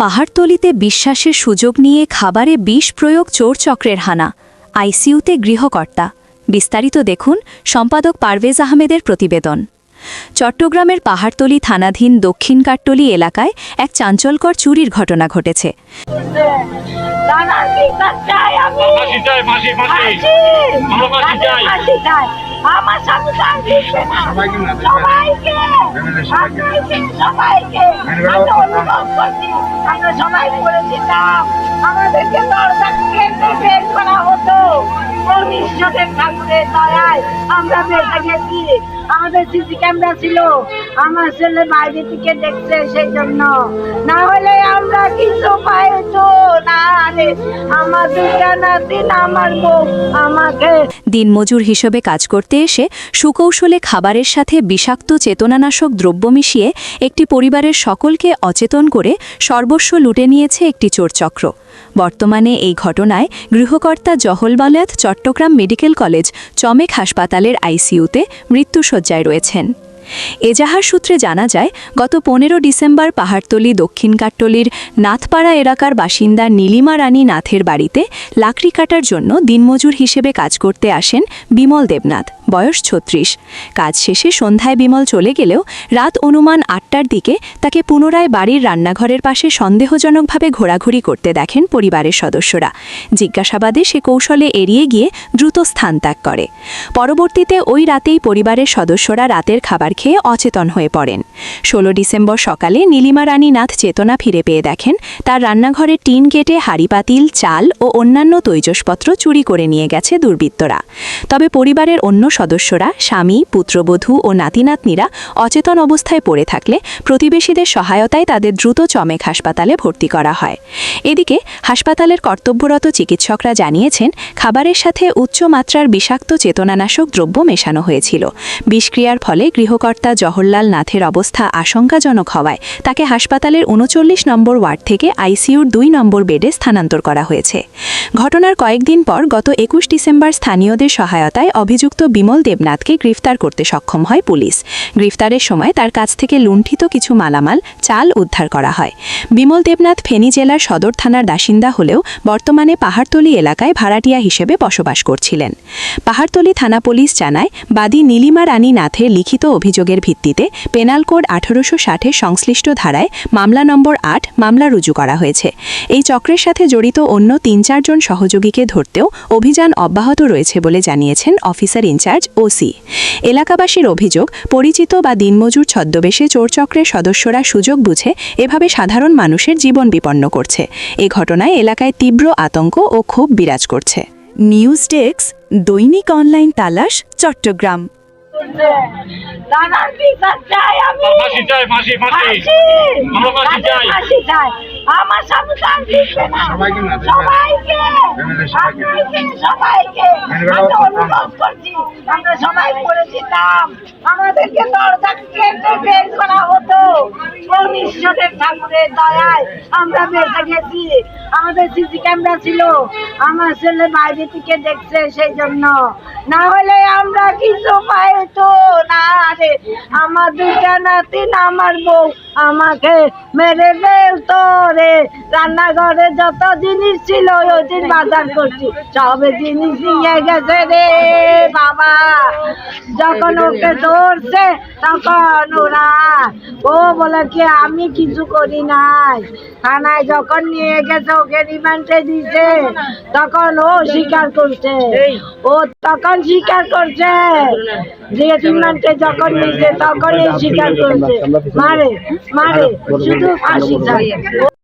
পাহাড়তলিতে বিশ্বাসের সুযোগ নিয়ে খাবারে বিষ প্রয়োগ চোর চক্রের হানা, আইসিইউতে গৃহকর্তা। বিস্তারিত দেখুন সম্পাদক পারভেজ আহমেদের প্রতিবেদন। চট্টগ্রামের পাহাড়তলি থানাধীন দক্ষিণ কাট্টলি এলাকায় এক চাঞ্চল্যকর চুরির ঘটনা ঘটেছে। আমাদেরকে বের করা হতো, ভবিষ্যতের ঠাকুরের দয়ায় আমরা বেঁচে গেছি। আমাদের সিসি ক্যামেরা ছিল, আমার ছেলে বাইরে থেকে দেখছে, সেই জন্য। না হলে আমরা কিছু পাইতো না রে। আমার দুটা নাতি, আমার বউ আমাকে। দিনমজুর হিসেবে কাজ করতে এসে সুকৌশলে খাবারের সাথে বিষাক্ত চেতনানাশক দ্রব্য মিশিয়ে একটি পরিবারের সকলকে অচেতন করে সর্বস্ব লুটে নিয়েছে একটি চোরচক্র। বর্তমানে এই ঘটনায় গৃহকর্তা জহল বালাত চট্টগ্রাম মেডিকেল কলেজ চমেক হাসপাতালের আইসিইউতে মৃত্যুশয্যায় রয়েছেন। এজাহার সূত্রে জানা যায়, গত 15 ডিসেম্বর পাহাড়তলি দক্ষিণ কাট্টলির নাথপাড়া এলাকার বাসিন্দা নীলিমা রানী নাথের বাড়িতে লাকড়ি কাটার জন্য দিনমজুর হিসেবে কাজ করতে আসেন বিমল দেবনাথ, বয়স 36। কাজ শেষে সন্ধ্যায় বিমল চলে গেলেও রাত অনুমান 8টার দিকে তাকে পুনরায় বাড়ির রান্নাঘরের পাশে সন্দেহজনকভাবে ঘোরাঘুরি করতে দেখেন পরিবারের সদস্যরা। জিজ্ঞাসাবাদে সে কৌশলে এড়িয়ে গিয়ে দ্রুত স্থান ত্যাগ করে। পরবর্তীতে ওই রাতেই পরিবারের সদস্যরা রাতের খাবার খেয়ে অচেতন হয়ে পড়েন। 16 ডিসেম্বর সকালে নীলিমা রানী নাথ চেতনা ফিরে পেয়ে দেখেন তার রান্নাঘরের টিন কেটে হাঁড়িপাতিল, চাল ও অন্যান্য তৈজসপত্র চুরি করে নিয়ে গেছে দুর্বৃত্তরা। তবে পরিবারের অন্য সদস্যরা, স্বামী, পুত্রবধূ ও নাতিনাতনিরা অচেতন অবস্থায় পড়ে থাকলে প্রতিবেশীদের সহায়তায় তাদের দ্রুত চমেক হাসপাতালে ভর্তি করা হয়। এদিকে হাসপাতালের কর্তব্যরত চিকিৎসকরা জানিয়েছেন, খাবারের সাথে উচ্চমাত্রার বিষাক্ত চেতনানাশক দ্রব্য মেশানো হয়েছিল। বিষক্রিয়ার ফলে গৃহকর্তা জহরলাল নাথের অবস্থা আশঙ্কাজনক হওয়ায় তাকে হাসপাতালের 39 নম্বর ওয়ার্ড থেকে আইসিইউর 2 নম্বর বেডে স্থানান্তর করা হয়েছে। ঘটনার কয়েকদিন পর গত 21 ডিসেম্বর স্থানীয়দের সহায়তায় অভিযুক্ত বিমল দেবনাথকে গ্রেফতার করতে সক্ষম হয় পুলিশ। গ্রেফতারের সময় তার কাছ থেকে লুণ্ঠিত কিছু মালামাল, চাল উদ্ধার করা হয়। বিমল দেবনাথ ফেনী জেলার সদর থানার বাসিন্দা হলেও বর্তমানে পাহাড়তলি এলাকায় ভাড়াটিয়া হিসেবে বসবাস করছিলেন। পাহাড়তলি থানা পুলিশ জানায়, বাদী নীলিমা রানী নাথের লিখিত অভিযোগের ভিত্তিতে পেনাল কোড 1860-এর সংশ্লিষ্ট ধারায় মামলা নম্বর 8 মামলা রুজু করা হয়েছে। এই চক্রের সাথে জড়িত অন্য 3-4 জন সহযোগীকে ধরতেও অভিযান অব্যাহত রয়েছে বলে জানিয়েছেন অফিসার ইনচার্জ ওসি। এলাকাবাসীর অভিযোগ, পরিচিত বা দিনমজুর ছদ্মবেশে চোরচক্রের সদস্যরা সুযোগ বুঝে এভাবে সাধারণ মানুষের জীবন বিপন্ন করছে। এ ঘটনায় এলাকায় তীব্র আতঙ্ক ও ক্ষোভ বিরাজ করছে। নিউজ ডেস্ক, দৈনিক অনলাইন তালাশ, চট্টগ্রাম। আমার সন্তান দিচ্ছে না, সবাইকে অনুরোধ করছি, আমরা সবাই পড়েছিলাম, আমাদেরকে দরজা কেটে বের করা হতো, ভবিষ্যতের ঠাকুরের দয়ায় আমরা বেঁচে গেছি। আমাদের সিসি ক্যামেরা ছিল, আমার ছেলে বাইরে থেকে দেখছে, সেই জন্য। না হলে আমরা কিছু পাইতো না রে। আমার দুটা নাতি, আমার বউ আমাকে মেরে ফেলতো রে। রান্নাঘরে যত জিনিস ছিল ওই দিন বাজার করছি, সব জিনিস নিয়ে গেছে রে বাবা। যখন ওকে ধরছে তখন ওরা ও বলে কি আমি কিছু করি নাই। থানায় যখন নিয়ে গেছে, ওকে রিমান্ডে দিছে, তখন ও স্বীকার করছে, ও তখন স্বীকার করছে যে রিমান্ডে যখন নিয়েছে তখনই স্বীকার করছে। মারে শুধু ফাঁসি চাই।